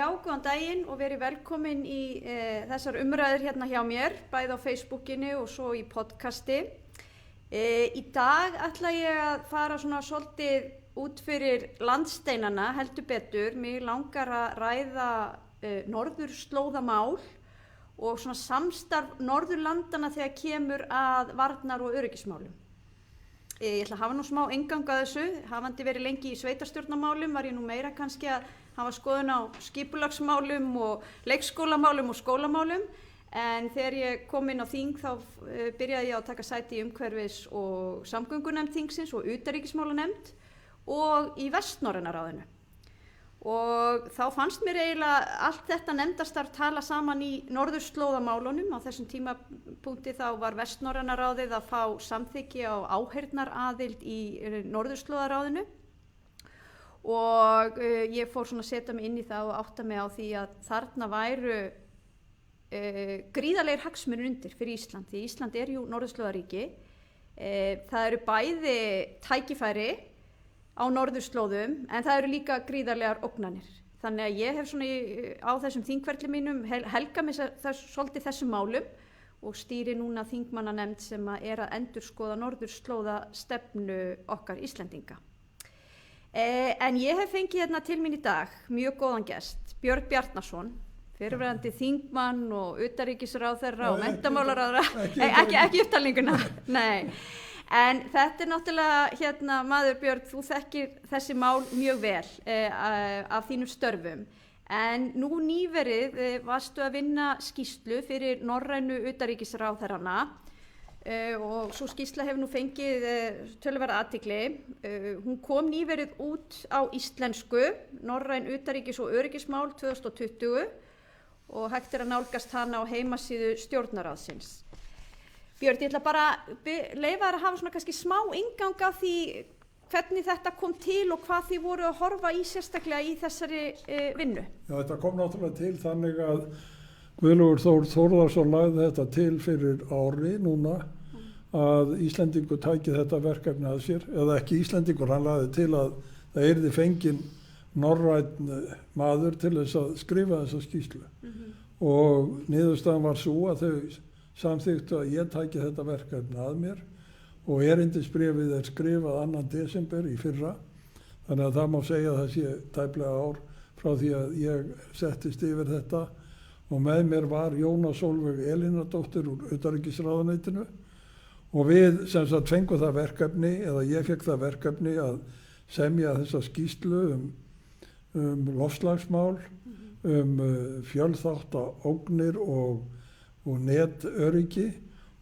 Já, góðan daginn og verið velkomin í þessar umræður hérna hjá mér, bæði á Facebookinu og svo í podcasti. Í dag ætla ég að fara svona svolítið út fyrir landsteinana, heldur betur. Mig langar að ræða norðurslóðamál og svona samstarf Norðurlandana þegar kemur að varnar- og öryggismálum. Ég ætla að hafa nú smá inngang að þessu. Hafandi verið lengi í sveitarstjórnarmálum var ég nú meira kannski að hafa skoðun á skipulagsmálum og leikskólamálum og skólamálum. En þegar ég kom inn á þing þá byrjaði ég að taka sæti í umhverfis- og samgöngunefnd þingsins og utanríkismálanefnd og í Vestnorræna ráðinu. Og þá fannst mér eiginlega allt þetta nefndastarf tala saman í norðurslóðamálunum. Á þessum tímapunkti þá var Vestnorræna ráðið að fá samþykki á áheyrnaraðild í norðurslóðaráðinu. Og ég fór svona að setja mig inn í það og átta mig á því að þarna væru gríðarlegir hagsmunir undir fyrir Ísland, því Ísland jú norðurslóðaríki. Það eru bæði tækifæri á norðurslóðum en það eru líka gríðarlegar ógnanir. Þannig að ég hef svona á þessum þingferli mínum helgað mig svolítið þessum málum og stýri núna þingmannanefnd sem að endurskoða norðurslóðastefnu okkar Íslendinga. En ég hef fengið hérna til mín í dag mjög góðan gest, Björn Bjarnason, fyrrverandi þingmann og utanríkisráðherra og menntamálaráðherra, ekki upptalninguna, nei. En þetta náttúrulega, maður Björn, þú þekkir þessi mál mjög vel af þínum störfum. En nú nýverið varstu að vinna skýrslu fyrir norrænu utanríkisráðherrana og svo skýrsla hefur nú fengið töluverða athygli. Hún kom nýverið út á íslensku, norræn utanríkis- og öryggismál 2020 og hægt að nálgast hana á heimasíðu stjórnarráðsins. Björn, ég ætla bara að leyfa þér að hafa svona kannski smá inngang af því hvernig þetta kom til og hvað þið voru að horfa í sérstaklega í þessari vinnu. Já, þetta kom náttúrulega til þannig að Guðlaugur Þór Þórðarson lagði þetta til fyrir ári núna að Íslendingur tæki þetta verkefni að sér, eða ekki Íslendingur, hann lagði til að það yrði fenginn norrænn maður til þess að skrifa þessa skýrslu. Og niðurstaðan var svo að þau samþyktu að ég tæki þetta verkefni að mér og erindisbréfið skrifað 2. desember í fyrra, þannig að það má segja að það sé tæplega ár frá því að ég settist yfir þetta og með mér var Jóna Sólveig Elínardóttir úr utanríkisráðuneytinu og við sem sagt fengum það verkefni, eða ég fekk það verkefni að semja þessa skýrslu loftslagsmál, fjölþáttaógnir og netöryggi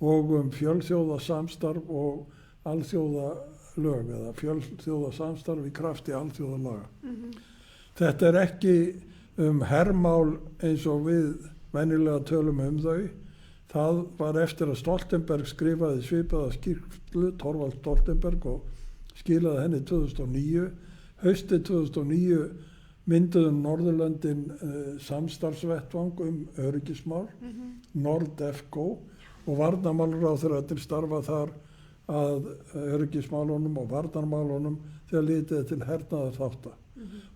og fjölþjóðasamstarf og alþjóðalög eða fjölþjóðasamstarf í krafti alþjóðalaga. Þetta ekki hermál eins og við venjulega tölum þau. Það var eftir að Stoltenberg skrifaði svipaða skýrslu, Thorvald Stoltenberg, og skilaði henni 2009. Haustið 2009 mynduðu Norðurlöndin samstarfsvettvang öryggismál, NORDEFCO, og varnarmálaráðherrarnir starfa þar að öryggismálunum og varnarmálunum þegar litið til hernaðarþátta.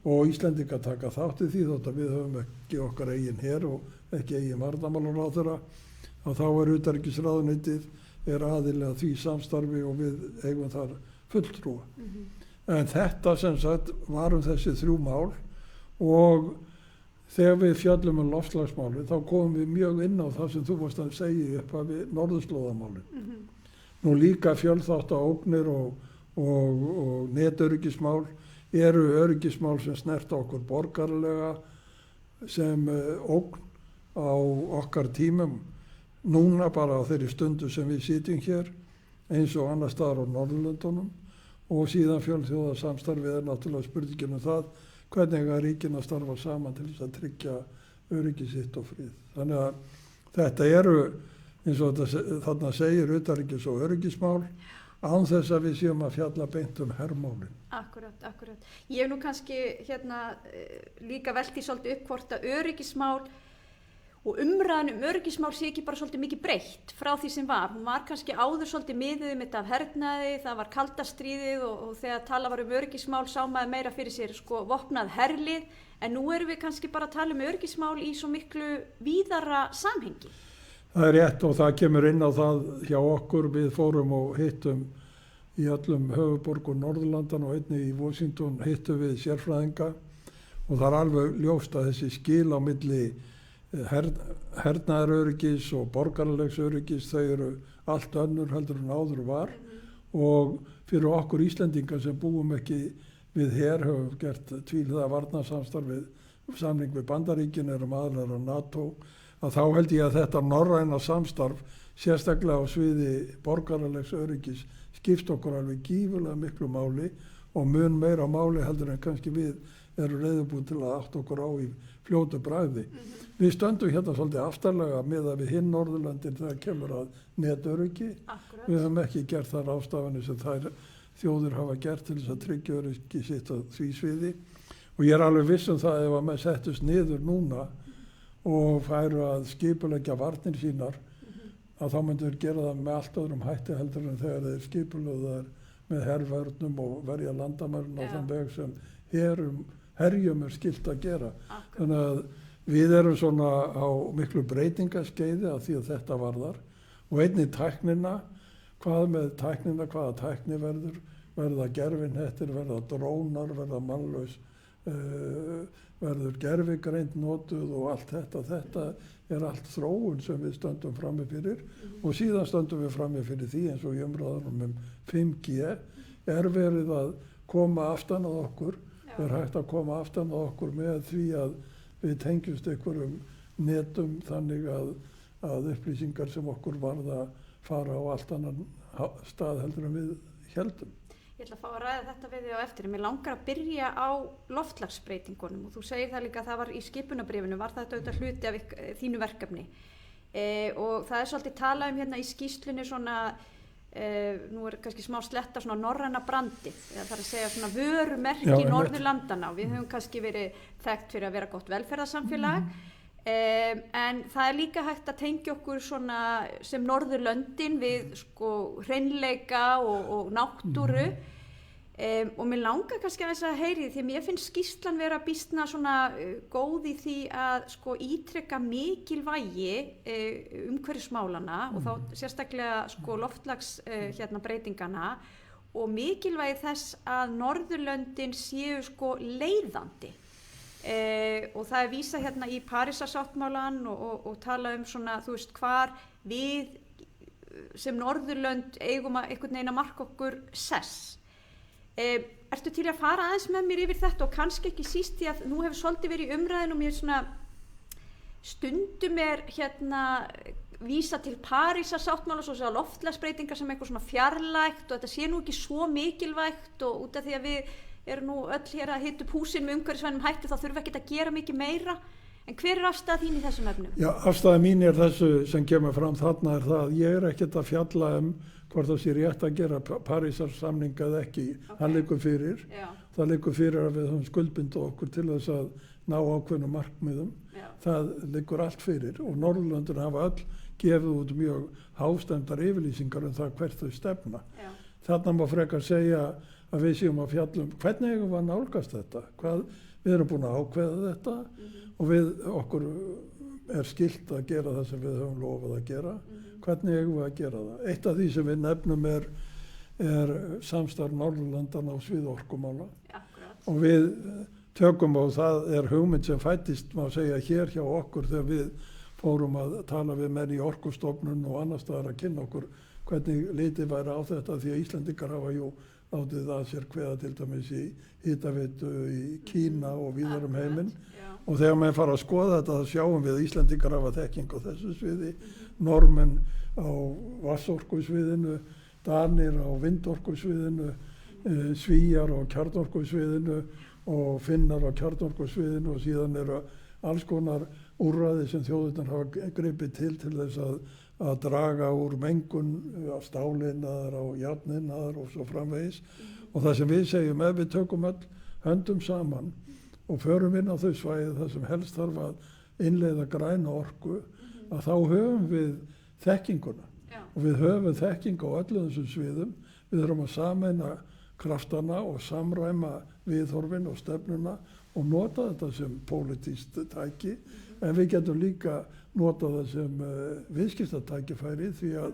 Og Íslendingar taka þátt í því þótt að við höfum ekki okkar eigin her og ekki eigin varnarmálaráðherra, að þá utanríkisráðuneytið aðili að því samstarfi og við eigum þar fulltrúa. En þetta sem sagt var þessi 3 mál og þegar við fjöllum loftslagsmálin þá komum við mjög inn á það sem þú varst að segja upp af norðurslóðamálin. Nú líka fjölþáttaógnir og netöryggismál öryggismál sem snerta okkur borgarlega sem ógn á okkar tímum. Núna bara á þeirri stundu sem við sitjum hér eins og annars staðar á Norðurlöndunum og síðan fjölþjóðasamstarfið náttúrulega spurningin það hvernig ríkin að starfa saman til þess að tryggja öryggi sitt og frið. Þannig að þetta eins og þarna segir utanríkis- og öryggismál án þess að við séum að fjalla beint hermálin. Akkurat. Ég hef nú kannski líka velti svolítið upp hvort að öryggismál og umræðan öryggismál sé ekki bara svolítið mikið breytt frá því sem var. Hún var kannski áður svolítið miðuð þetta af hernaði, það var kalda stríðið og þegar tala var öryggismál sá maður meira fyrir sér vopnað herlið, en nú erum við kannski bara að tala öryggismál í svo miklu víðara samhengi. Það er rétt og það kemur inn á það hjá okkur. Við fórum og hittum í öllum höfuborgum Norðurlandan og einnig í Washington hittum við sérfræðinga og það er alveg ljóst að þessi skil á milli hernaðaröryggis og borgaralegs öryggis, þau eru allt önnur heldur en áður var og fyrir okkur Íslendingar sem búum ekki við her höfum gert tvíhliða varnarsamstarf við samning við Bandaríkin, erum aðilar á NATO, að þá held ég að þetta norræna samstarf sérstaklega á sviði borgaralegs öryggis skipt okkur alveg gífurlega miklu máli og mun meira máli heldur en kannski við erum reiðubúin til að átta okkur á í fljótu bragði. Við stöndum hérna svolítið aftarlega miðað við hinn Norðurlöndin þegar kemur að netöryggi. Við höfum ekki gert þar ástafanir sem þær þjóðir hafa gert til þess að tryggja öryggi sitt á því sviði og ég er alveg viss um það ef að maður settust niður núna og færu að skipuleggja varnir sínar að þá myndur gera það með allt öðrum hætti heldur en þegar þeir skipulögðar með hervörnum og verja landamærin á þann veg sem herjum er skylt að gera. Þannig að við erum svona á miklu breytingaskeiði af því að þetta varðar og einnig tæknina, hvað með tæknina, hvaða tækni verða gervihnettir, verða drónar, verða mannlaus, verður gervigreind notuð og allt þetta er allt þróun sem við stöndum frammi fyrir og síðan stöndum við frammi fyrir því eins og í umræðunum 5G er verið að koma aftan að okkur, er hægt að koma aftan að okkur með því að við tengjumst einhverjum netum þannig að upplýsingar sem okkur varða fara á allt annan stað heldur en við heldum. Ég ætla að fá að ræða þetta við þig á eftir. Mér langar að byrja á loftslagsbreytingunum og þú segir það líka að það var í skipunarbréfinu, var þetta auðvitað hluti af þínu verkefni og það er svolítið talað hérna í skýrslunni svona, nú er kannski smá sletta svona norræna brandið, það er að segja svona vörumerki Norðurlandana og við höfum kannski verið þekkt fyrir að vera gott velferðarsamfélag en það er líka hægt að tengja okkur svona sem Norðurlöndin við hreinleika og náttúru og mér langar kannski aðeins að heyri því að mér finnst skýrslan vera býstna svona góð í því að ítreka mikilvægi umhverfismálana og þá sérstaklega loftslags breytingana og mikilvægi þess að Norðurlöndin séu leiðandi. Og það er vísað hérna í Parísarsáttmálann og tala svona, þú veist, hvar við sem Norðurlönd eigum að einhvern veginn að marka okkur sess. Ertu til að fara aðeins með mér yfir þetta og kannski ekki síst því að nú hefur svolítið verið í umræðinu og mér svona stundum er hérna vísa til Parísarsáttmála svo að loftslagsbreytingar sem eitthvað svona fjarlægt og þetta sé nú ekki svo mikilvægt og út af því að við erum nú öll hér að hita upp húsin með umhverfisvænum hætti þá þurfum við ekki að gera mikið meira en hver er afstæða þín í þessum efnum? Já, afstæða mín er þessu sem kemur fram þarna er það að ég er ekkert að fjalla hvort það sé rétt að gera Parísarsamning eða ekki, hann liggur fyrir það liggur fyrir að við höfum skuldbinda okkur til þess að ná ákveðnum markmiðum það liggur allt fyrir og Norðurlöndin hafa öll gefið út mjög hástemmdar yfirlýsingar það hvert þau stefna þarna má frekar segja að við séum að fjalla hvernig eigum við að nálgast þetta við erum búin að ákveða þetta og okkur er skylt að gera það sem við höfum lofað að gera hvernig eigum við að gera það eitt af því sem við nefnum er samstarf Norðurlandana á svið orkumála og við tökum og það er hugmynd sem fættist má segja hér hjá okkur þegar við fórum að tala við menn í Orkustofnun og annars staðar að kynna okkur hvernig litið væri á þetta því að Íslendingar hafa látið að sér kveða til dæmis í hitaveitu í Kína og víðar heiminn og þegar maður fara að skoða þetta þá sjáum við að Íslendingar hafa þekking á þessu sviði Normenn á vatnsorkusviðinu Danir á vindorkusviðinu Svíjar á kjarnorkusviðinu og Finnar á kjarnorkusviðinu og síðan eru alls konar úrræði sem þjóðirnar hafa gripið til þess að draga úr mengun af stálinnaðar á járninnaðar og svo framvegis og það sem við segjum ef við tökum öll höndum saman og förum inn á þau svæði það sem helst þarf að innleiða græna orku, að þá höfum við þekkinguna. Já. Og við höfum þekking á öllum þessum sviðum. Við þurfum að sameina kraftana og samræma viðhorfin og stefnuna og nota þetta sem pólitískt tæki, en við getum líka nota það sem viðskiptatækifæri, því að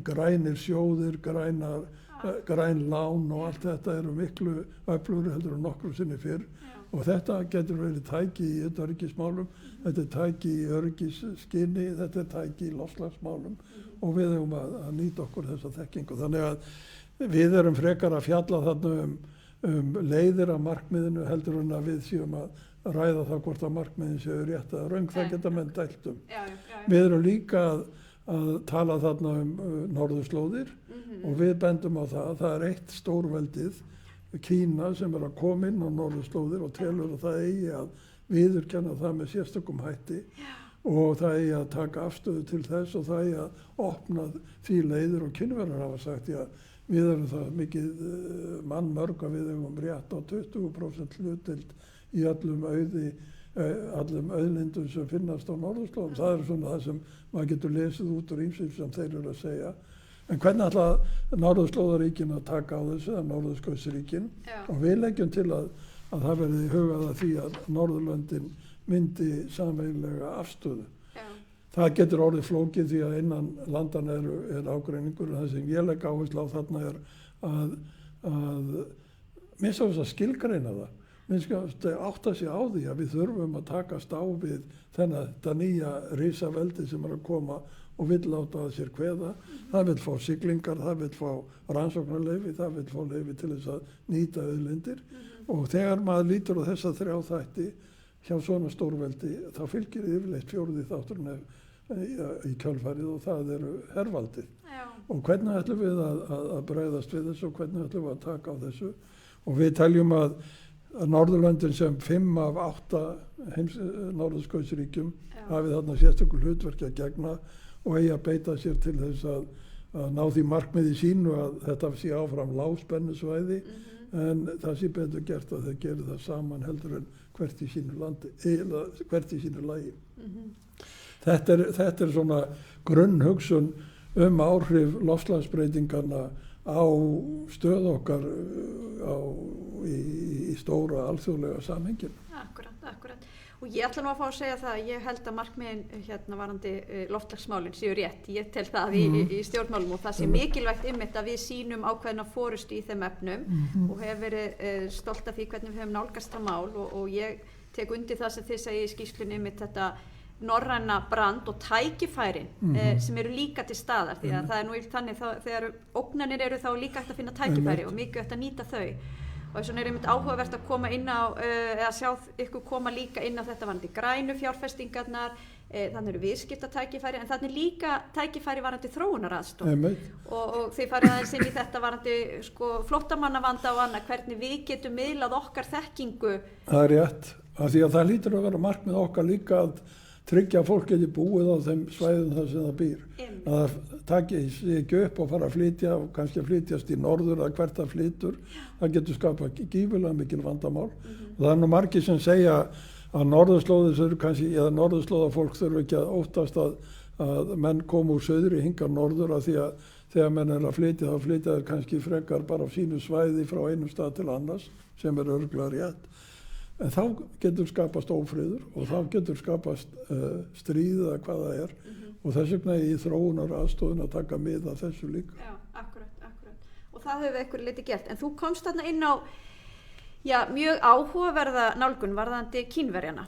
grænir sjóðir, græn lán og allt þetta eru miklu öflugri heldur en nokkru sinni fyrr. Og þetta getur verið tæki í utanríkismálum, þetta er tæki í öryggisskyni, þetta er tæki í loftslagsmálum og við höfum að nýta okkur þessa þekkingu. Þannig að við erum frekar að fjalla þarna um leiðir að markmiðinu heldur en að við séum að ræða það hvort að markmiðin séu rétt eða röng, það geta menn dælt um. Við erum líka að tala þarna norðurslóðir og við bendum á það er eitt stórveldið, Kína, sem er að koma inn á norðurslóðir og telur að það eigi að viðurkenna það með sérstökum hætti og það eigi að taka afstöðu til þess og það eigi að opna því leiðir og Kínverjar hafa sagt við erum það mikið mannmörg að við hefum rétt á 20% hlutdeild í allum auðlindum sem finnast á norðurslóðum. Það er svona það sem maður getur lesið út úr ýmsum sem þeir eru að segja. En hvernig ætla norðurslóðaríkin að taka á þessu, eða norðurskautsríkin, og við leggjum til að það verði hugað að því að Norðurlöndin myndi sameiginlega afstöðu. Það getur orðið flókið því að innan landan er ágreiningur, og það sem ég legg áherslu á þarna er að minnst á þess að skilgreina það. Minnst á þess að átta sig á því að við þurfum að takast á við þetta nýja risaveldi sem er að koma og vill láta að sér kveða. Það vill fá siglingar, það vill fá rannsóknarleyfi, það vill fá leyfi til þess að nýta auðlindir. Og þegar maður lítur á þessa 3 þætti hjá svona stórveldi, þá fylgir yfirleitt 4. þátturinn í kjölfarið og það eru hervaldið. Og hvernig ætlum við að bregðast við þessu og hvernig ætlum við að taka á þessu. Og við teljum að Norðurlöndin sem 5 af 8 norðurskautsríkjum hafi þarna sérstöku hlutverki að gegna og eigi að beita sér til þess að ná því markmiði sínu að þetta sé áfram lágspennusvæði, en það sé betur gert að þeir geri það saman heldur en hvert í sínu landi, hvert í sínu lagi. Þetta er svona grunnhugsun áhrif loftslagsbreytingarna á stöð okkar í stóra alþjóðlega samhenginu. Akkurat. Og ég ætla nú að fá að segja það að ég held að markmiðin varandi loftslagsmálin séu rétt. Ég tel það í stjórnmálum og það sé mikilvægt einmitt að við sýnum ákveðna forystu í þeim efnum og hef verið stolt af því hvernig við höfum nálgast það mál og ég tek undir það sem þið segja í skýrslunni einmitt þetta norræna brand og tækifærin sem eru líka til staðar því að það er nú þannig þegar ógnanir eru þá líka hægt að finna tækifæri og mikið hægt að nýta þau og þess vegna er einmitt áhugavert að koma inn á eða sjá ykkur koma líka inn á þetta varandi grænu fjárfestingarnar þannig eru viðskiptatækifæri en þannig líka tækifæri varandi þróunaraðstoð og þið farið aðeins inn í þetta varandi flóttamannavanda og annað hvernig við getum miðlað okkar þekkingu. Það er rétt, af því að það lítur að vera markmið okkar líka að tryggja að fólk geti búið á þeim svæðum þar sem það býr. Að það taki sig ekki upp og fara að flytja og kannski að flytjast í norður eða hvert það flytur. Það getur skapað gífurlega mikil vandamál. Og það er nú margir sem segja að norðurslóðir eru kannski, eða norðurslóðafólk þurfa ekki að óttast að menn koma úr söðri hingar norður af því að þegar menn er að flytja þá flytja þeir kannski frekar bara á sínu svæði frá einum stað til annars sem er örugglega rétt. En þá getur skapast ófriður og þá getur skapast stríð eða hvað það er og þess vegna í þróunaraðstoðin að taka mið af þessu líka. Já, akkurat. Og það hefur einhverju liti gert. En þú komst þarna inn á mjög áhugaverða nálgun varðandi Kínverjana.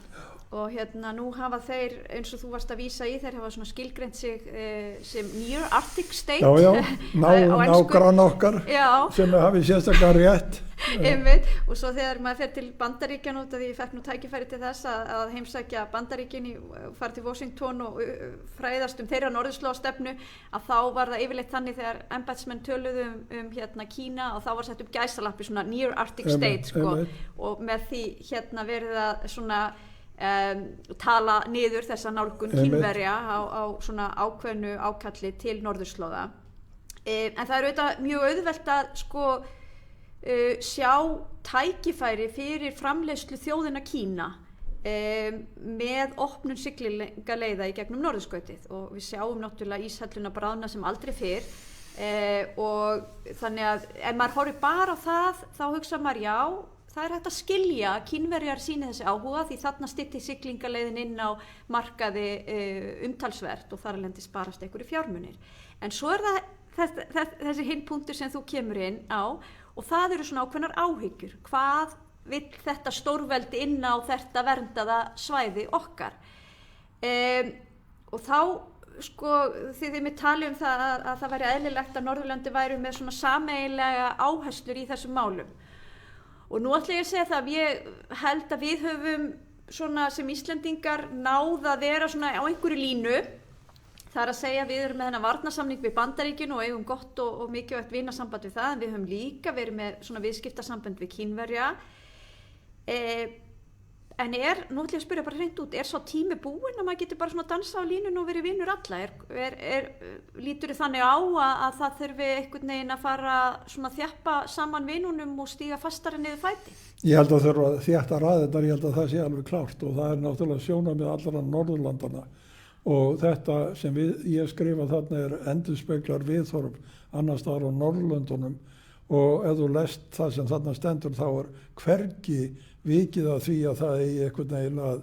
Og nú hafa þeir, eins og þú varst að vísa í, þeir hafa svona skilgreint sig sem Near Arctic State. Já, nágrann okkar sem hafi sérstaklega rétt. Einmitt, og svo þegar maður fer til Bandaríkjan út af því ég fekk nú tækifæri til þess að heimsækja Bandaríkin fara til Washington og fræðast þeirra norðurslóðastefnu að þá var það yfirleitt þannig þegar embættismenn töluðu Kína og þá var sett upp gæsalappi svona Near Arctic State og með því verið að svona tala niður þessa nálgun Kínverja á svona ákveðnu ákalli til norðurslóða en það er auðvitað mjög auðvelt að sjá tækifæri fyrir framleiðslu þjóðina Kína með opnun siglingaleiða í gegnum norðurskautið og við sjáum náttúrulega íshelluna bráðna sem aldrei fyrr og þannig að ef maður horfir bara á það þá hugsa maður já, það er hægt að skilja að Kínverjar sýni þessi áhuga því þarna stytti siglingaleiðin inn á markaði umtalsvert og þar alveg sparast einhverju fjármunir. En svo er það þessi hinn punktur sem þú kemur inn á og það eru svona ákveðnar áhyggjur. Hvað vill þetta stórveldi inn á þetta verndaða svæði okkar? Og þá sko þið mér tali það að það væri eðlilegt að Norðurlöndin væru með svona sameiginlega áherslur í þessum málum. Og nú ætla ég að segja það að ég held að við höfum svona sem Íslendingar náð að vera svona á einhverju línu. Það er að segja að við erum með þennan varnarsamning við Bandaríkin og eigum gott og mikilvægt vinasamband við það en við höfum líka verið með svona viðskiptasamband við Kínverja. En nú ætla ég að spyrja bara hreint út, svo tími búinn að maður getur bara svona dansa á línunum og verið vinur alla? Lítur þið þannig á að það þurfi einhvern veginn að fara svona þjappa saman vinunum og stíga fastari niður fæti? Ég held að þurfa að þétta raðirnar, ég held að það sé alveg klárt og það er náttúrulega sjónarmið allra Norðurlandana og þetta sem ég skrifa þarna endurspeglar viðhorf annars staðar á Norðurlöndunum og ef þú lest það sem þarna stendur þá hvergi vikið að því að það eigi einhvern veginn að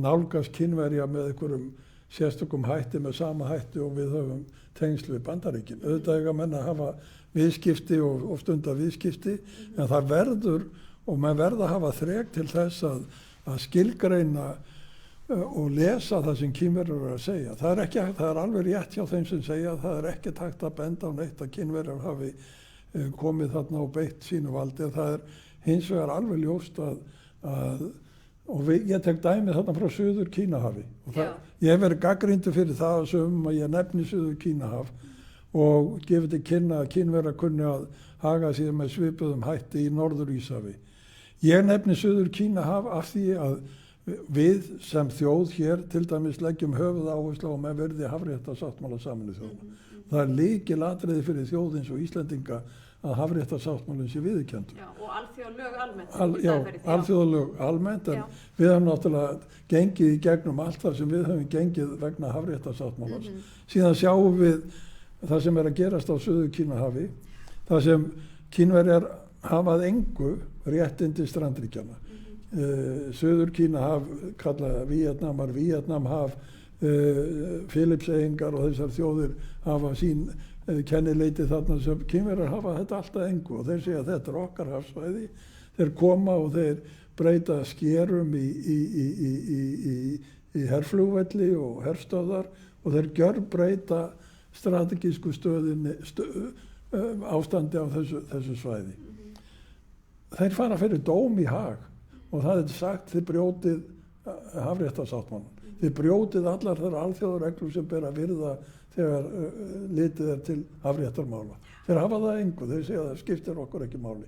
nálgast Kínverja með einhverjum sérstökum hætti með sama hætti og við höfum tengsl við Bandaríkin. Auðvitað eiga menn að hafa viðskipti og stunda viðskipti en það verður og menn verða að hafa þrek til þess að skilgreina og lesa það sem Kínverjar eru að segja. Það er alveg rétt hjá þeim sem segja að það er ekki hægt að benda á neitt að Kínverjar hafi komið þarna og beitt sínu valdi. Það er hins vegar alveg ljóst og ég tek dæmi þarna frá Suður Kínahafi og ég hef verið gagnrýndur fyrir það að ég nefni Suður Kínahaf og gefið til kynna að Kínverjar kunni að haga sér með svipuðum hætti í Norður Íshafi. Ég nefni Suður Kínahaf af því að við sem þjóð hér til dæmis leggjum höfuðáherslu á með virði hafréttarsáttmála Sameinuðu þjóðanna. Það er lykilatriði fyrir þjóð eins og Íslendinga að hafréttarsáttmálinn sé viðurkenndur. Já, og alþjóðalög almennt. Alþjóðalög almennt, en við höfum náttúrulega gengið í gegnum allt það sem við höfum gengið vegna hafréttarsáttmálans. Síðan sjáum við það sem er að gerast á Suður Kínahafi, það sem Kínverjar hafað engu réttindi strandríkjanna. Suður Kínahaf kallað Víetnamhaf, Filippseyingar og þessar þjóðir hafa sín kennileiti þarna sem Kínverjar hafa þetta alltaf engu og þeir segja að þetta er okkar hafsvæði. Þeir koma og þeir breyta skerum í herflugvelli og herstöðar og þeir gjörbreyta strategísku ástandi á þessu svæði. Þeir fara fyrir dóm í Haag og það er sagt þið brjótið hafréttarsáttmálann. Þið brjótið allar þær alþjóðareglur sem ber að virða þegar litið er til hafréttarmála. Þeir hafa það engu, þeir segja að það skiptir okkur ekki máli.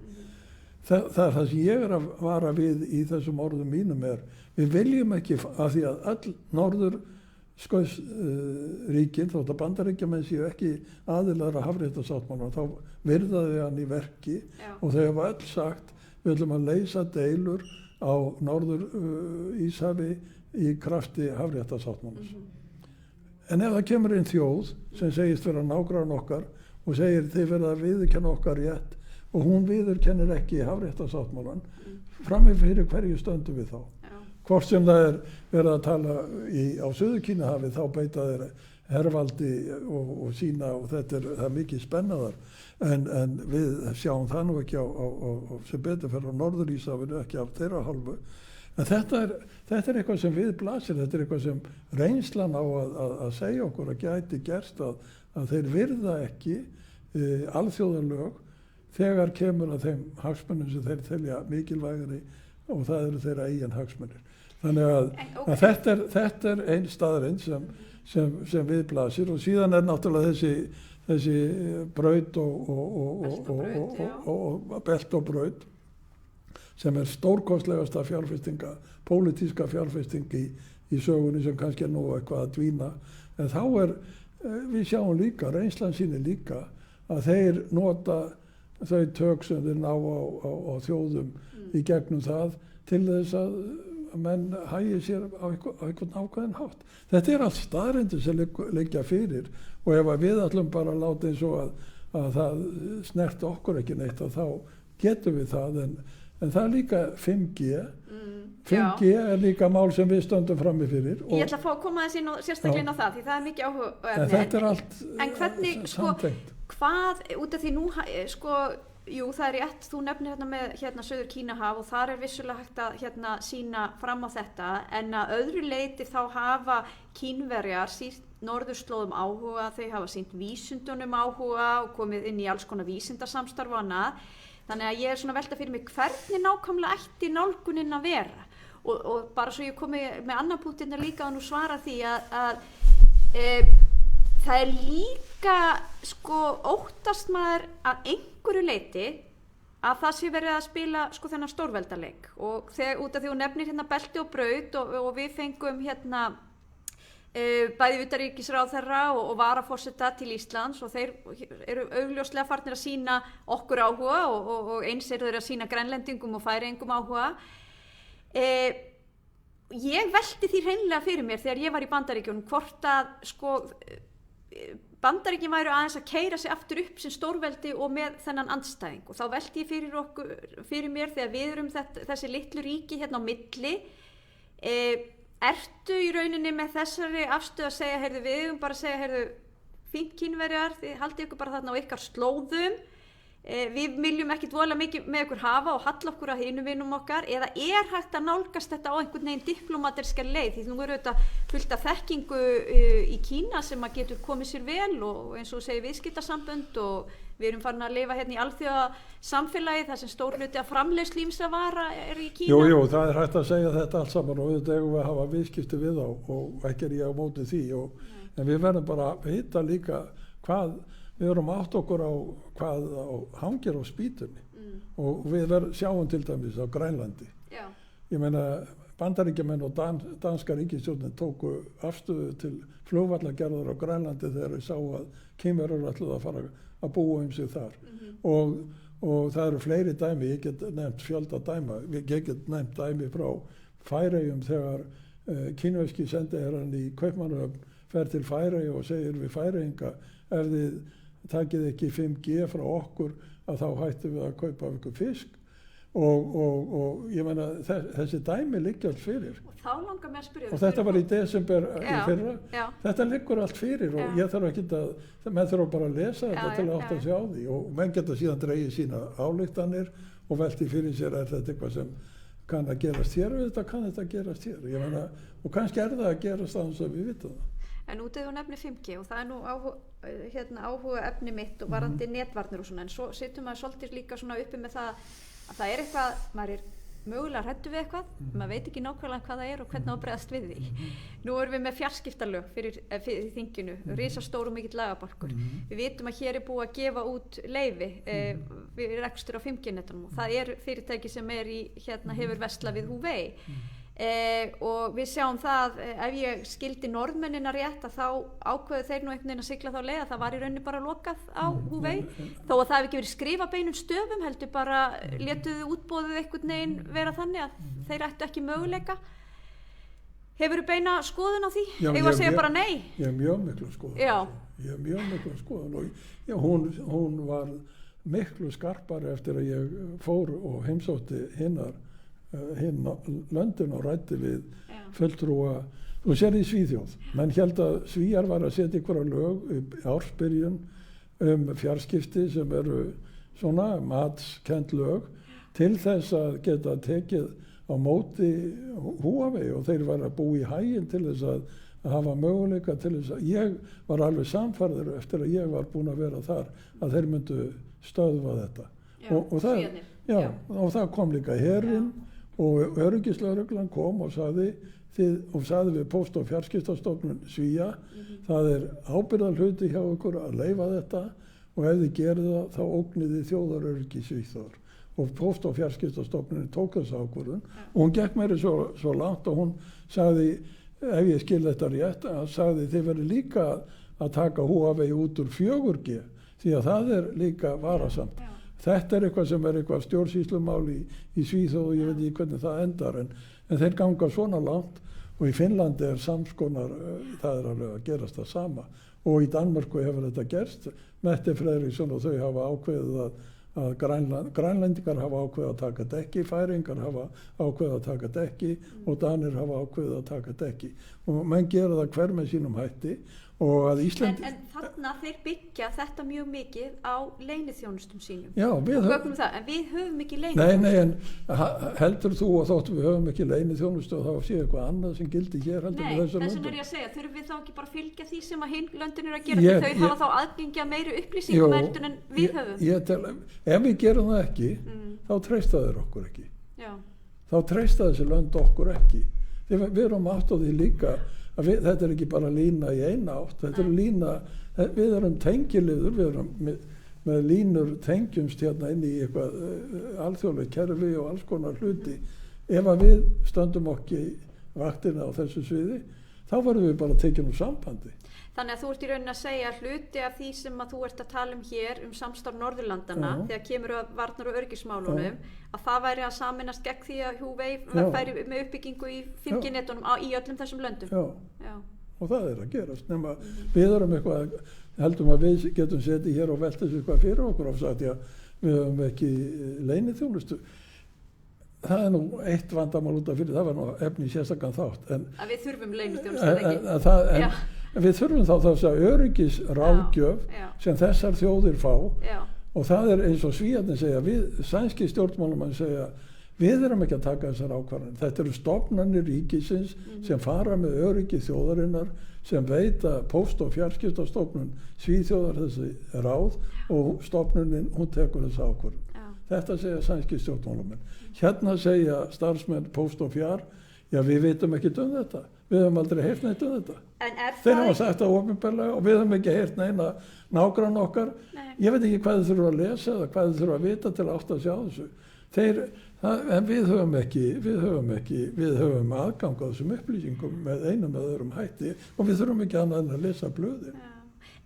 Það sem ég er að vara við í þessum orðum mínum við viljum ekki að því að öll norðurskautsríkin, þótt að Bandaríkjamenn séu ekki aðilar að hafréttarsáttmálann, þá virðaði hann í verki og þeir hafa öll sagt við ætlum að leysa deilur á Norður Íshafi í krafti hafréttarsáttmálans. En ef það kemur inn þjóð sem segist vera nágrann okkar og segir þið verða að viðurkenna okkar rétt og hún viðurkennir ekki hafréttarsáttmálann, frammi fyrir hverju stöndum við þá? Hvort sem það verið að tala á Suður Kínahafi þá beita þeir hervaldi og sína og þetta það mikið spennaðar en við sjáum það nú ekki á sem betur fyrir á Norður Íshafinu, ekki af þeirra hálfu. En þetta er eitthvað sem við blasir, þetta er eitthvað sem reynslan á að segja okkur að gæti gerst að þeir virða ekki alþjóðalög þegar kemur að þeim hagsmunum sem þeir telja mikilvægari og það eru þeirra eigin hagsmunir. Þannig að þetta er einn staðurinn sem við blasir og síðan er náttúrulega þessi braut og belt og braut sem er stórkostlegasta fjárfestinga, pólitíska fjárfesting í sögunni sem kannski er nú eitthvað að dvína. En þá við sjáum líka, reynslan sýnir líka að þeir nota þau tök sem þeir ná á þjóðum í gegnum það til þess að menn hægi sér á einhvern ákveðin hátt. Þetta allt staðreyndir sem liggja fyrir og ef við ætlum bara að láta eins og að það snert okkur ekki neitt og þá getum við það en það líka 5G. 5G líka mál sem við stöndum frammi fyrir. Ég ætla að fá að koma þessi sérstaklega inn á það því það mikið áhuga. En þetta allt en hvernig, samtengt. Hvað, út af því nú, jú, það rétt, þú nefnir með Suður Kínahaf og þar vissulega hægt að sýna fram á þetta, en að öðru leyti þá hafa Kínverjar sýnt norðurslóðum áhuga, þau hafa sýnt vísindunum áhuga og komið inn í alls konar vísindasamstarf og annað. Þannig að ég svona velta fyrir mig hvernig nákvæmlega ætti nálgunin að vera og bara svo ég komi með annan punktina líka og nú svara því að það líka óttast maður að einhverju leyti að það sé verið að spila þennan stórveldaleik og út af því hún nefnir belti og braut og við fengum bæði utanríkisráðherra og varaforseta til Íslands og þeir eru augljóslega farnir að sýna okkur áhuga og eins eru þeir að sýna Grænlendingum og Færeyingum áhuga. Ég velti því hreinlega fyrir mér þegar ég var í Bandaríkjunum hvort að Bandaríkin væru aðeins að keyra sig aftur upp sem stórveldi og með þennan andstæðing og þá velti ég fyrir mér þegar við erum þessi litlu ríki á milli ertu í rauninni með þessari afstöðu að segja, við eigum bara að segja, fínt Kínverjar, þið haldið ykkur bara þarna á ykkar slóðum, við viljum ekkit voðalega mikið með ykkur hafa og halla okkur að hinum vinum okkar, eða hægt að nálgast þetta á einhvern veginn diplómatíska leið, því nú eru þetta fullt af þekkingu í Kína sem að getur komið sér vel og eins og segir viðskiptasambönd og við erum farin að lifa í alþjóðasamfélagi þar sem stór hluti af framleiðslu ýmissa vara í Kína. Jú, það hægt að segja þetta allt saman og auðvitað eigum við að hafa viðskipti við þá og ekki ég á móti því en við verðum bara að vita líka hvað við erum átt okkur á hvað hangir á spýtunni og við sjáum til dæmis á Grænlandi. Já. Ég meina Bandaríkjamenn og danska ríkisstjórnin tóku afstöðu til flugvallagerðar á Grænlandi þegar þau sáu að Kínverjar ætluðu að fara að búa sig þar og það eru fleiri dæmi, ég get nefnt fjölda dæma, ég get nefnt dæmi frá Færeyjum þegar kínverski sendiherrann í Kaupmannahöfn fer til Færeyja og segir við Færeyinga ef þið takið ekki 5G frá okkur að þá hættum við að kaupa ykkur fisk og ég meina þessi dæmi liggja allt fyrir og þá langar mér að spyrja og þetta var í desember í fyrra þetta liggur allt fyrir og ég þarf ekki menn þurfa bara að lesa þetta til að átta sig á því og menn geta síðan dregið sína ályktanir og velti fyrir sér þetta eitthvað sem kann að gerast hér og þetta kann þetta gerast hér ég meina og kannski það að gerast þannig að við vitum það. En út eða þú nefnir 5G og það nú áhuga efni mitt og varandi netvarnir og svona en svo sittum maður svolítið líka svona uppi með það að það eitthvað, maður mögulega hræddur við eitthvað, maður veit ekki nákvæmlega hvað það og hvernig á að bregðast við því. Nú erum við með fjarskiptalög fyrir þinginu, risastór og mikill lagabálkur. Við vitum að hér búið að gefa út leyfi við rekstur á 5G-netunum og það fyrirtæki sem hefur vesla við Huawei. Og við sjáum það ef ég skildi Norðmennina rétt að þá ákveðu þeir nú einhvern veginn að sigla þá leið að það var í rauninni bara lokað á Huawei þó að það hefði ekki verið skrifað beinum stöfum heldur bara létuðu útboðið einhvern veginn vera þannig að þeir ættu ekki möguleika. Hefurðu beina skoðun á því? Eigum að segja bara nei? Ég hef mjög miklu skoðun. Ég hef mjög miklu skoðun og hún var miklu skarpari eftir að ég fór og heimsótti löndin og ræddi við fulltrúa og sér í Svíþjóð menn held að Svíjar var að setja einhverja lög í ársbyrjun fjarskipti sem eru svona matskend lög til þess að geta tekið á móti Huawei og þeir var að búa í haginn til þess að hafa möguleika til þess að ég var alveg samfærður eftir að ég var búin að vera þar að þeir myndu stöðva þetta og það kom líka herinn og öryggislögreglan kom og sagði við Póst- og fjarskiptastofnun Svía það ábyrgðarhluti hjá ykkur að leyfa þetta og ef þið gerið það þá ógniði þjóðaröryggi Svíþjóðar og Póst- og fjarskiptastofnunin tók þessa ákvörðun og hún gekk meira svo langt og hún sagði ef ég skil þetta rétt sagði þið verið líka að taka Huawei út úr 4G því að það líka varasamt Þetta eitthvað sem eitthvað stjórnsýslumál í Svíþjóð og ég veit ekki hvernig það endar en þeir ganga svona langt og í Finnlandi samskonar, það alveg að gerast það sama og í Danmörku hefur þetta gerst. Mette Frederiksen og þau hafa ákveðið að grænlendingar hafa ákveðið að taka dekki, færingar hafa ákveðið að taka dekki og danir hafa ákveðið að taka dekki og menn gera það hver með sínum hætti og að Íslandi... En þarna þeir byggja þetta mjög mikið á leyniþjónustum sínum. Já, en við höfum ekki leyniþjónustu. Nei, en heldur þú að þótt við höfum ekki leyniþjónustu og þá sé eitthvað annað sem gildi hér heldur við þessu löndum? Þess vegna ég að segja, þurfum við þá ekki bara að fylgja því sem að hinn löndin að gera þau hafa þá aðgengja meiri upplýsingum heldur en við höfum. Ef við gerum það ekki, þá treysta þeir okkur ekki. Já. Þá treysta þessi lönd okkur ekki. Við erum átt á því líka að þetta ekki bara lína í eina átt, þetta lína, við erum tengiliður, við erum með línur tengjumst hérna inn í eitthvað alþjóðlegt kerfi og alls konar hluti. Ef að við stöndum okkur vaktina á þessu sviði, þá verðum við bara tekið sambandi. Þannig að þú ert í rauninni að segja hluti af því sem að þú ert að tala hér samstarf Norðurlandana þegar kemur að varnar- og öryggismálunum að það væri að sameinast gegn því að Huawei færi með uppbyggingu í 5G-netunum í öllum þessum löndum. Já. Og það að gerast. Nema við erum eitthvað, heldum að við getum setið hér og velta þessu eitthvað fyrir okkur og sagt við höfum ekki leyniþjónustu. Það nú eitt vandamál út af fyrir, það var nú efni í sérstakann þátt. Að við þurfum leyniþjónustu ekki? Við þurfum þá þess að öryggisráðgjöf sem þessar þjóðir fá og það eins og Svíarnir segja, sænski stjórnmálumenn segja, við erum ekki að taka þessar ákvarðanir. Þetta eru stofnanir ríkisins sem fara með öryggi þjóðarinnar sem veita póst- og fjarskiptastofnun Svíþjóðar þessi ráð og stofnunin, hún tekur þessa ákvarðan. Þetta segja sænski stjórnmálumenn. Hérna segja starfsmenn póst og fjar, já við veitum ekki þetta. Við höfum aldrei heyrt neitt þetta. Þeir hafa sagt það opinberlega og við höfum ekki heyrt neina nágrann okkar. Ég veit ekki hvað þið þurfa að lesa eða hvað þið þurfa að vita til að átta að sjá þessu. En við höfum aðgang á þessum upplýsingum með einum eða öðrum hætti og við þurfum ekki annað en að lesa blöðin.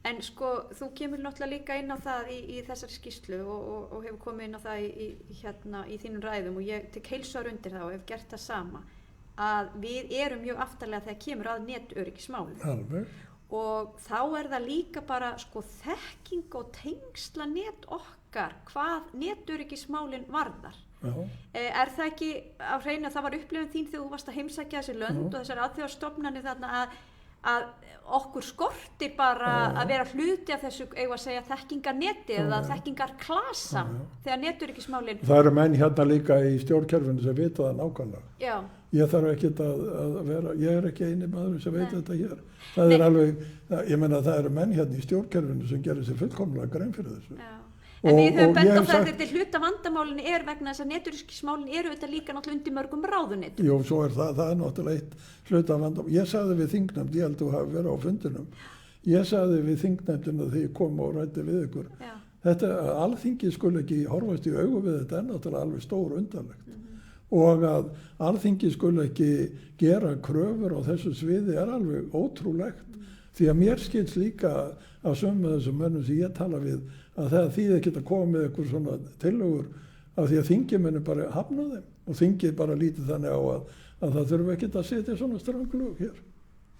En sko, þú kemur náttúrulega líka inn á það í þessari skýrslu og hefur komið inn á það í þínum ræðum og ég tek heilsar undir það og hef gert það sama. Að við erum mjög aftarlega þegar kemur að netöryggismálum og þá það líka bara sko þekking og tengsla net okkar hvað netöryggismálin varðar. Það ekki á hreinu að það var upplifun þín þegar þú varst að heimsækja þessi lönd og þessar alþjóðastofnanir þarna að okkur skortir bara að vera hluti af þessu, eigum að segja, þekkingarneti eða þekkingarklasa þegar netöryggismálin. Það eru menn hérna líka í stjórnkerfinu sem vita það nákvæmlega. Já. Ég þarf ekkert að vera, ég ekki eini maður sem veit þetta hér. Það alveg, ég meina það eru menn hérna í stjórnkerfinu sem gerir sér fullkomlega grein fyrir þessu. Já. En við höfum bent á það að þetta hluta vandamálinu vegna þess að netöryggismálin eru þetta líka náttúrulega undir mörgum ráðuneytum. Jú, svo það náttúrulega eitt hluta vandamál. Ég sagði við þingnefnd, ég held að þú hafi verið á fundinum, ég sagði við þingnefndina þegar ég kom og ræddi við ykkur. Þetta að Alþingi skuli ekki horfast í augu við þetta náttúrulega alveg stór undarlegt. Og að Alþingi skuli ekki gera kröfur á þessu sviði alveg ótrúlegt. Því að mér skils líka að sömu þessum mönnum sem ég tala við að það þýði ekki að koma með eitthvað svona tillögur af því að þingið muni bara hafna þeim og þingið bara lítið þannig á að það þurfi ekki að setja svona stranglög hér.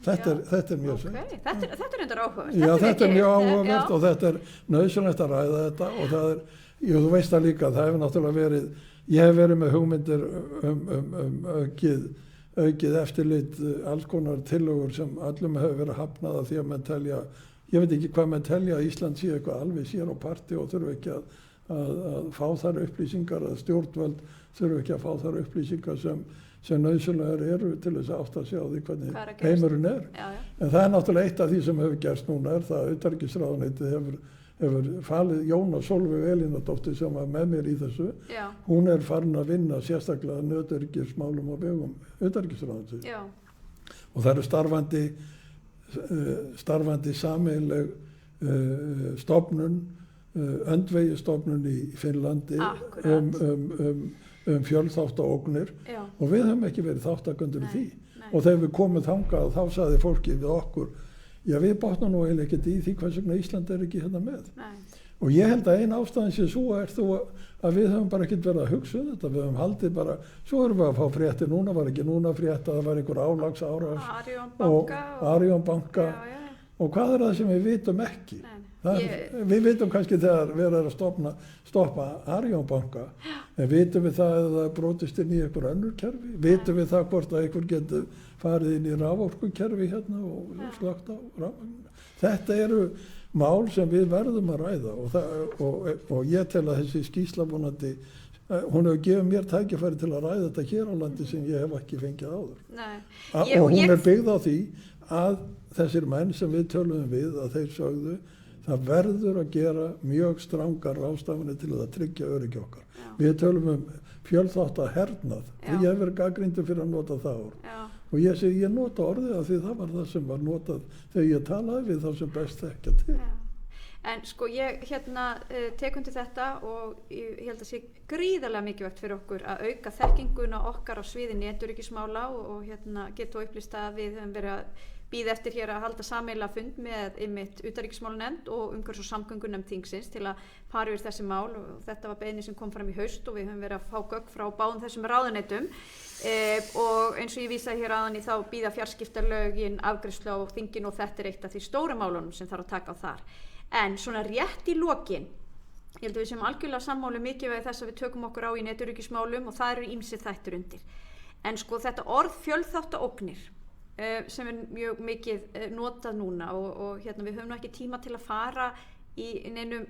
Þetta mjög sent. Þetta reyndar áhugavert. Já, þetta mjög áhugavert og þetta nauðsynlegt að ræða þetta og það þú veist það líka, það hefur náttúrulega verið, ég hef verið með hugmyndir aukið eftirlit, alls konar tillögur sem öllum hefur verið hafnað því að menn telja, ég veit ekki hvað menn telja að Ísland sé eitthvað alveg sér á parti og þurfu ekki að fá þar upplýsingar, að stjórnvöld þurfu ekki að fá þar upplýsingar sem nauðsynlegar eru til þess að átta að sjá því hvernig heimurinn er. En það er náttúrulega eitt af því sem hefur gerst núna það að utanríkisráðuneytið hefur falið Jóna Sólveig Elínardóttir sem var með mér í þessu. Hún farin að vinna sérstaklega netöryggismálum á vegum utanríkisráðuneytisins. Og það eru starfandi sameiginleg stofnun, öndvegistofnun í Finnlandi fjölþáttaógnir og við höfum ekki verið þáttakendur í því. Og þegar við komum þangað þá sagði fólki við okkur, já við botnum nú eiginlega ekkert í því hvers vegna Ísland ekki hérna með. Og ég held að ein ástæðan sé svo að við höfum bara ekkert verið að hugsa þetta, við höfum haldið bara, svo erum við að fá fréttir núna, var ekki núna frétt að það var einhver álagsárás og Arion banka og hvað er það sem við vitum ekki? Við vitum kannski þegar við erum að stoppa Arion banka, en vitum við það að það brotist inn í einhver önnur kerfi, vitum við það hvort að einhver getur farið inn í raforkukerfi hérna og slögt á rafmagninu. Þetta eru mál sem við verðum að ræða og ég tel að þessi skýrsla vonandi, hún hefur gefið mér tækifæri til að ræða þetta hér á landi sem ég hef ekki fengið áður. Og hún er byggð á því að þessir menn sem við töluðum við, að þeir sögðu, það verður að gera mjög strangar ráðstafanir til að tryggja öryggi okkar. Við tölum fjölþátta hernað og ég hef verið gagnrýndur fyrir að nota það orð. Og ég segi, ég nota orðið af því það var það sem var notað þegar ég talaði við þá sem best þekkja til. En sko ég tek undir þetta og ég held að sé gríðarlega mikilvægt fyrir okkur að auka þekkinguna okkar á sviði netöryggismála og geta upplýst að við höfum verið að bíða eftir hér að halda sameiginlega fund með einmitt utanríkismálanefnd og umhverfis- og samgöngunefnd þingsins til að fara yfir þessi mál og þetta var beiðni sem kom fram í haust og við höfum verið að fá gögn frá báðum þessum ráðuneytum og eins og ég vísaði hér áðan í þá bíða fjarskiptalögin afgreiðslu á þinginu og þetta er eitt af því stóra málunum sem þarf að taka á þar. En svona rétt í lokin, ég held að við séum algjörlega sammála mikilvægi þess að við tökum okkur á í netöryggismálum og það eru ýmsir þættir undir. En sko þetta orð fjölþáttaógnir sem er mjög mikið notað núna og við höfum nú ekki tíma til að fara í neinum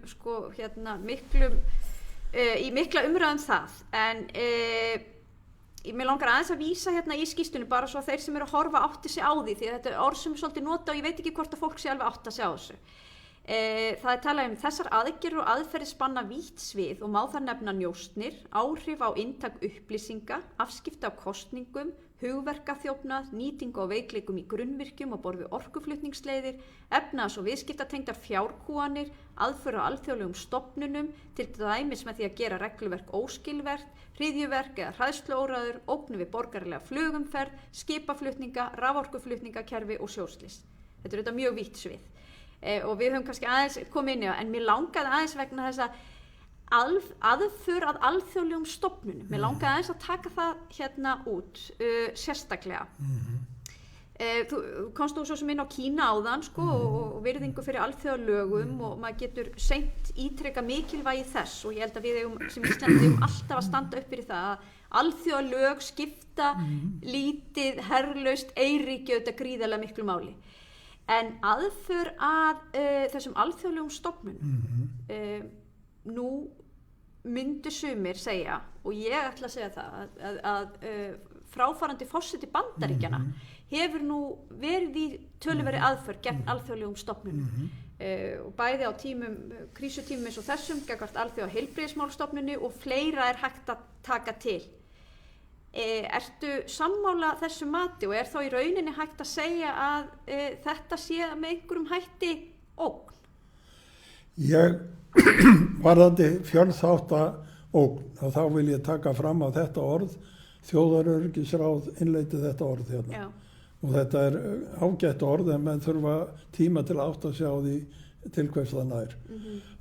mikla umræðum það en mér langar aðeins að vísa í skýrslunni bara svo að þeir sem eru að horfa átti sig á því því að þetta er orð sem er svolítið notað og ég veit ekki hvort að fólk sé alveg átt að sjá þessu. Það er talað þessar aðgerðir og aðferðir spanna vítt svið og má þar nefna njósnir, áhrif á inntak upplýsinga, afskipti af kosningum, hugverkaþjófnað, nýtingu á veikleikum í grunnvirkjum og borð við orkuflutningsleiðir, efnahags- og viðskiptatengdar fjárkúganir, aðför á alþjóðlegum stofnunum, til dæmis með því að gera regluverk óskilverkt, hryðjuverk eða hræðsluóræður, ógn við borgaralega flugumferð, skipaflutninga, raforkuflutningakerfi og sjóslys. Þetta er þetta mjög vítt svið. Og við höfum kannski aðeins komið inn í það, en mér langaði aðeins vegna þess að aðför að alþjóðlegum stofnunum, mér langaði aðeins að taka það út sérstaklega. Þú komst nú svo sem inn á Kína áðan og virðingu fyrir alþjóðalögum og maður getur seint ítrekka mikilvægi þess og ég held að við sem Íslandi alltaf að standa upp fyrir það að alþjóðalög skipta lítið, herlaust, eyríki auðvitað gríðarlega miklu máli. En aðför að þessum alþjóðlegum stofnunum, nú myndu sumir segja, og ég ætla að segja það, að fráfarandi forseti Bandaríkjanna hefur nú verið í töluverðri aðför gegn alþjóðlegum stofnunum. Og bæði á krísutímum eins og þessum, gagnvart alþjóða heilbrigðismálastofnunni og fleira er hægt að taka til. Ertu sammála þessu mati og er þá í rauninni hægt að segja að þetta sé með einhverjum hætti ógn? Varðandi fjölþáttaógn, þá vil ég taka fram að þetta orð, þjóðaröryggisráð innleiddi þetta orð hérna. Og þetta er ágætt orð en menn þurfa tíma til að átta sig á því til hvers það nær.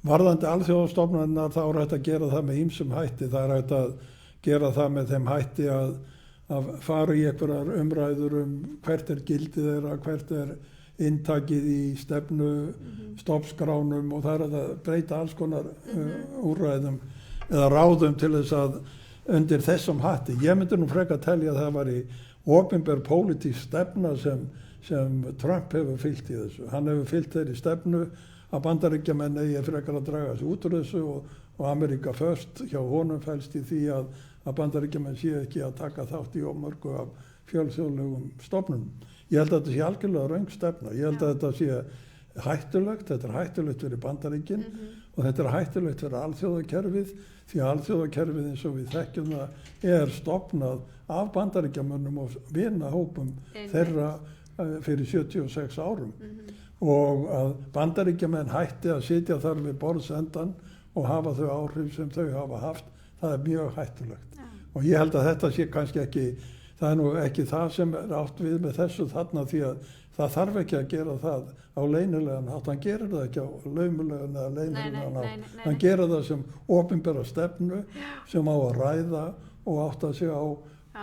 Varðandi alþjóðastofnanirnar þá er hægt að gera það með ýmsum hætti, það er hægt að gera það með þeim hætti að fara í einhverjar umræður hvert er gildið þeirra, hvert er inntakið í stefnu, stoppskránum og það er að breyta alls konar úrræðum eða ráðum til þess að undir þessum hatti. Ég myndi nú frekar telja að það var í opinber pólitísk stefna sem Trump hefur fylgt í þessu. Hann hefur fylgt þeirri stefnu að Bandaríkjamenn eigi frekar að draga sig út úr þessu og America First hjá honum felst í því að Bandaríkjamenn sé ekki að taka þátt í mörgu af fjölþjóðlegum stofnunum. Ég held að þetta sé algjörlega röng stefna. Ég held að þetta sé hættulegt, þetta er hættulegt fyrir Bandaríkin og þetta er hættulegt fyrir alþjóðakerfið því að alþjóðakerfið eins og við þekkjum það er stofnað af Bandaríkjamönnum og vinahópum þeirra fyrir 76 árum og að Bandaríkjamenn hætti að sitja þar við borðsendan og hafa þau áhrif sem þau hafa haft, það er mjög hættulegt. Og ég held að þetta sé kannski ekki það nú ekki það sem átt við með þessu þarna, því að það þarf ekki að gera það á leynilegan hátt, hann gerir það ekki á laumulegan eða leynilegan hátt, hann gerir það sem opinbera stefnu sem á að ræða og átta sig á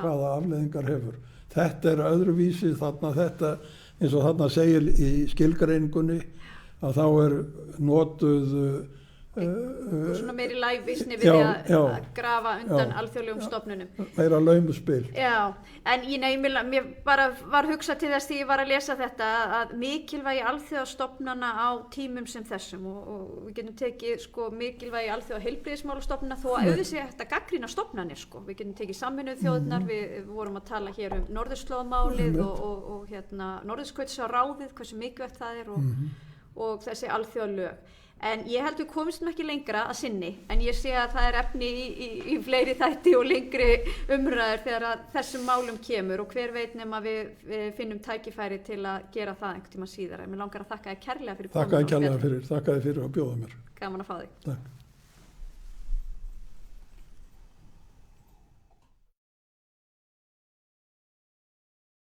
hvaða afleiðingar hefur. Þetta er öðruvísi þarna, þetta eins og þarna segir í skilgreiningunni að þá er notuð svona meiri lægvísni við að grafa undan alþjóðlegum stofnunum. Meira laumuspil. Já, en mér bara var hugsað til þess því ég var að lesa þetta að mikilvægi alþjóðastofnana á tímum sem þessum og við getum tekið sko mikilvægi alþjóða heilbrigðismálastofnana þó að auðvitað sé þetta gagnrýna stofnanir sko. Við getum tekið Sameinuðu þjóðirnar, við vorum að tala hér norðurslóðamálið og Norðurskautsráðið, hversu mikilvægt það er og þessi alþjóðalög. En ég held við komumst ekki lengra að sinni, en ég sé að það er efni í fleiri þætti og lengri umræður þegar að þessum málum kemur og hver veit nema við finnum tækifæri til að gera það einhvern tíma síðar. En mér langar að þakka þér kærlega fyrir komuna. Þakka þér fyrir að bjóða mér. Gaman að fá þig. Takk.